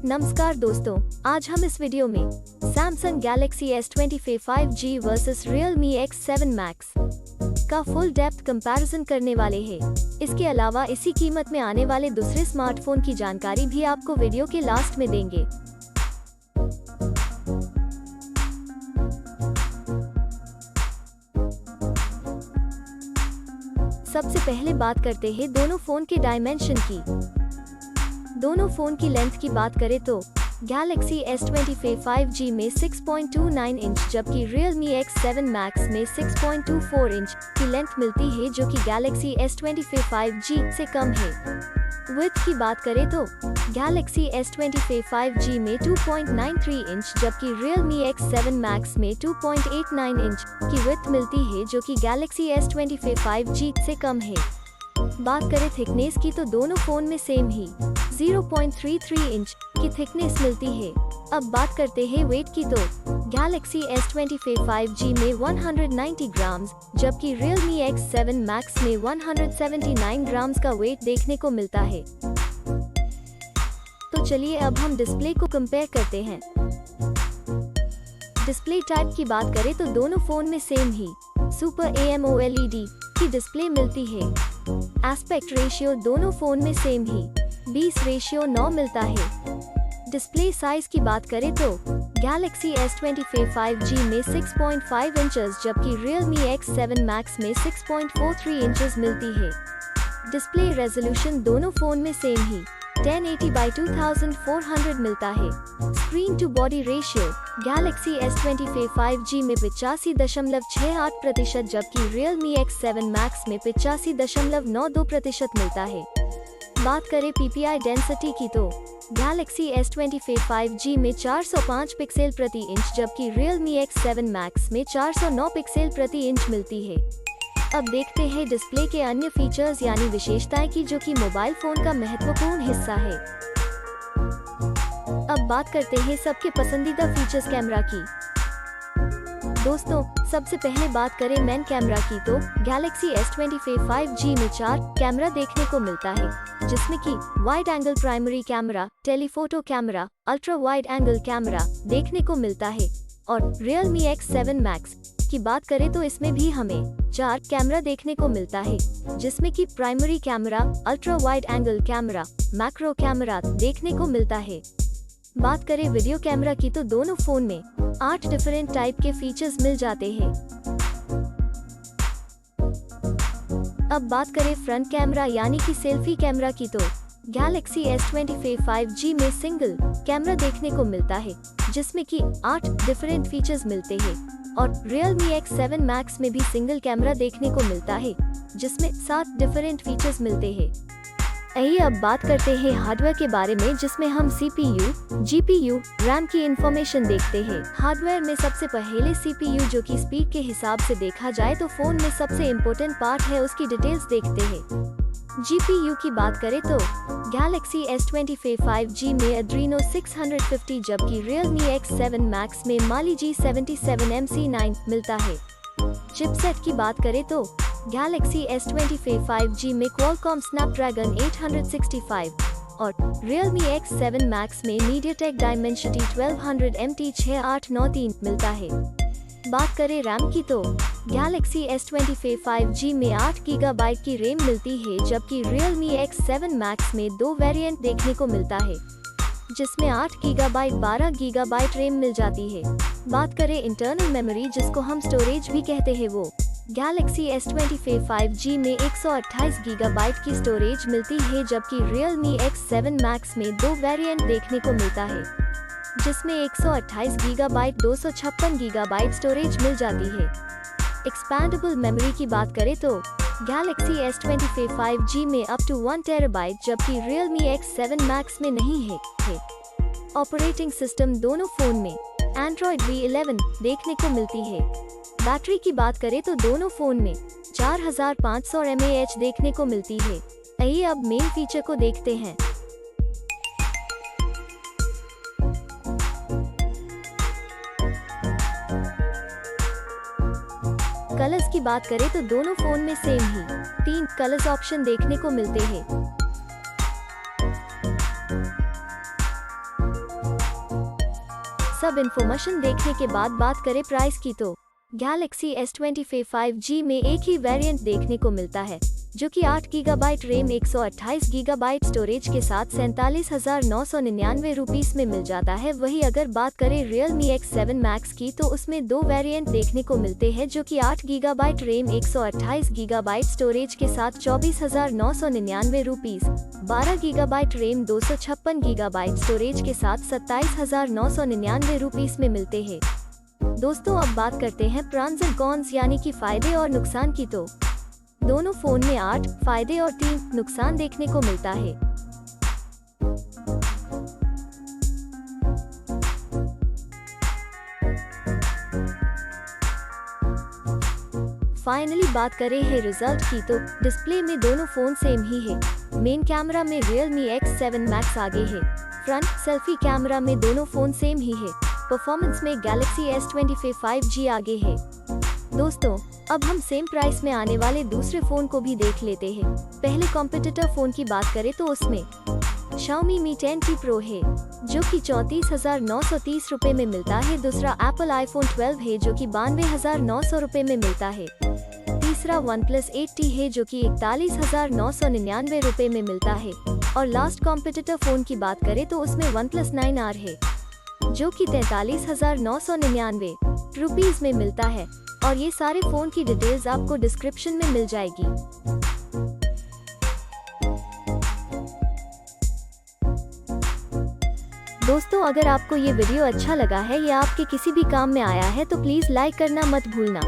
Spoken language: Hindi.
नमस्कार दोस्तों, आज हम इस वीडियो में Samsung Galaxy S25 5G versus Realme X7 Max का फुल डेप्थ कंपैरिजन करने वाले हैं। इसके अलावा इसी कीमत में आने वाले दूसरे स्मार्टफोन की जानकारी भी आपको वीडियो के लास्ट में देंगे। सबसे पहले बात करते हैं दोनों फोन के डायमेंशन की। दोनों फोन की लेंथ की बात करें तो Galaxy S25 5G में 6.29 इंच जबकि Realme X7 Max में 6.24 इंच की लेंथ मिलती है, जो कि Galaxy S25 5G से कम है। विड्थ की बात करें तो Galaxy S25 5G में 2.93 इंच जबकि Realme X7 Max में 2.89 इंच की विड्थ मिलती है, जो कि Galaxy S25 5G से कम है। बात करें थिकनेस की तो दोनों फोन में सेम ही 0.33 इंच की थिकनेस मिलती है। अब बात करते हैं वेट की तो Galaxy S25 5G में 190 ग्राम्स जबकि Realme X7 Max में 179 ग्राम्स का वेट देखने को मिलता है। तो चलिए अब हम डिस्प्ले को कंपेयर करते हैं। डिस्प्ले टाइप की बात करें तो दोनों फोन में सेम ही सुपर AMOLED की डिस्प्ले मिलती है। एस्पेक्ट रेशियो दोनों फोन में सेम ही 20:9 मिलता है। डिस्प्ले साइज की बात करें तो Galaxy S25 5G में 6.5 इंचेस जबकि Realme X7 Max में 6.43 इंचेस मिलती है। डिस्प्ले रेजोल्यूशन दोनों फोन में सेम ही 1080x2400 मिलता है। Screen to body ratio Galaxy S25 5G में 85.68% जबकि Realme X7 Max में 85.92% मिलता है। बात करें PPI डेंसिटी की तो Galaxy S25 5G में 405 पिक्सल प्रति इंच जबकि Realme X7 Max में 409 पिक्सल प्रति इंच मिलती है। अब देखते हैं डिस्प्ले के अन्य फीचर्स यानी विशेषताएं की, जो कि मोबाइल फोन का महत्वपूर्ण हिस्सा है। अब बात करते हैं सबके पसंदीदा फीचर्स कैमरा की। दोस्तों, सबसे पहले बात करें मेन कैमरा की तो Galaxy S25 5G में 4 कैमरा देखने को मिलता है, जिसमें कि wide angle primary camera, telephoto camera, ultra wide angle camera देखने को मिलता है। और Realme X7 Max की बात करें तो इसमें भी हमें 4 कैमरा देखने को मिलता है, जिसमें कि primary camera, ultra wide angle camera, macro camera देखने को मिलता है। बात करें वीडियो कैमरा की तो दोनों फोन में 8 डिफरेंट टाइप के फीचर्स मिल जाते हैं। अब बात करें फ्रंट कैमरा यानी कि सेल्फी कैमरा की तो Galaxy S25 5G में सिंगल कैमरा देखने को मिलता है, जिसमें कि 8 डिफरेंट फीचर्स मिलते हैं। और Realme X7 Max में भी सिंगल कैमरा देखने को मिलता है, जिसमें 7 डिफरेंट फीचर्स मिलते हैं। आइए अब बात करते हैं हार्डवेयर के बारे में, जिसमें हम CPU, GPU, RAM की इंफॉर्मेशन देखते हैं। हार्डवेयर में सबसे पहले CPU, जो कि स्पीड के हिसाब से देखा जाए तो फोन में सबसे इम्पोर्टेंट पार्ट है, उसकी डिटेल्स देखते हैं। GPU की बात करें तो Galaxy S25 5G में Adreno 650 जबकि Realme X7 Max में Mali G77 MC9 मिलता है। चिपसेट की बात करें तो Galaxy S25 5G में Qualcomm Snapdragon 865 और Realme X7 Max में MediaTek Dimensity 1200 MT6893 मिलता है। बात करें रैम की तो Galaxy S25 5G में 8 GB की रैम मिलती है, जबकि Realme X7 Max में 2 वेरिएंट देखने को मिलता है, जिसमें 8 GB 12 GB रैम मिल जाती है। बात करें इंटरनल मेमोरी, जिसको हम स्टोरेज भी कहते हैं, वो Galaxy S25 5G में 128 GB की स्टोरेज मिलती है, जबकि Realme X7 Max में 2 वेरिएंट देखने को मिलता है, जिसमें 128 GB 256 GB स्टोरेज मिल जाती है। एक्सपैंडेबल मेमोरी की बात करें तो Galaxy S25 5G में अप टू 1 TB जबकि Realme X7 Max में नहीं है। ऑपरेटिंग सिस्टम दोनों फोन में Android V11 देखने को मिलती है। बैटरी की बात करें तो दोनों फोन में 4500 mAh देखने को मिलती है। आइए अब मेन फीचर को देखते हैं। कलर्स की बात करें तो दोनों फोन में सेम ही 3 कलर्स ऑप्शन देखने को मिलते हैं। सब इन्फॉर्मेशन देखने के बाद बात करें प्राइस की तो गैलेक्सी S25 5G में एक ही वेरिएंट देखने को मिलता है जो कि 8 गीगाबाइट रैम 128 गीगाबाइट स्टोरेज के साथ 47,999 रुपीस में मिल जाता है। वही अगर बात करें Realme X7 Max की तो उसमें दो वेरिएंट देखने को मिलते हैं जो कि 8 गीगाबाइट रैम 128 गीगाबाइट स्टोरेज के साथ 24,999 rupees, 12 gigabyte RAM 256 gigabyte storage के साथ 27,999 रुपीस में मिलते हैं। दोस्तों अब बात करते हैं प्रॉन्स एंड कॉन्स यानी कि फायदे और नुकसान की तो दोनों फोन में 8 फायदे और 3 नुकसान देखने को मिलता है। फाइनली बात करें है रिजल्ट की तो डिस्प्ले में दोनों फोन सेम ही है। मेन कैमरा में Realme X7 Max आगे है। फ्रंट सेल्फी कैमरा में दोनों फोन सेम ही है। परफॉर्मेंस में Galaxy S25 5G आगे है। दोस्तों अब हम सेम प्राइस में आने वाले दूसरे फोन को भी देख लेते हैं। पहले कॉम्पिटिटर फोन की बात करें तो उसमें Xiaomi Mi 10T Pro है जो कि 34,930 रुपए में मिलता है। दूसरा Apple iPhone 12 है जो कि 92,900 रुपए में मिलता है। तीसरा OnePlus 8T है जो कि 41,999 रुपए में मिलता है। और लास्ट कॉम्पिटिटर फोन की बात करें तो उसमें OnePlus 9R है जो कि 43,999 रुपीस में मिलता है। और ये सारे फोन की डिटेल्स आपको डिस्क्रिप्शन में मिल जाएगी। दोस्तों अगर आपको ये वीडियो अच्छा लगा है या आपके किसी भी काम में आया है तो प्लीज लाइक करना मत भूलना।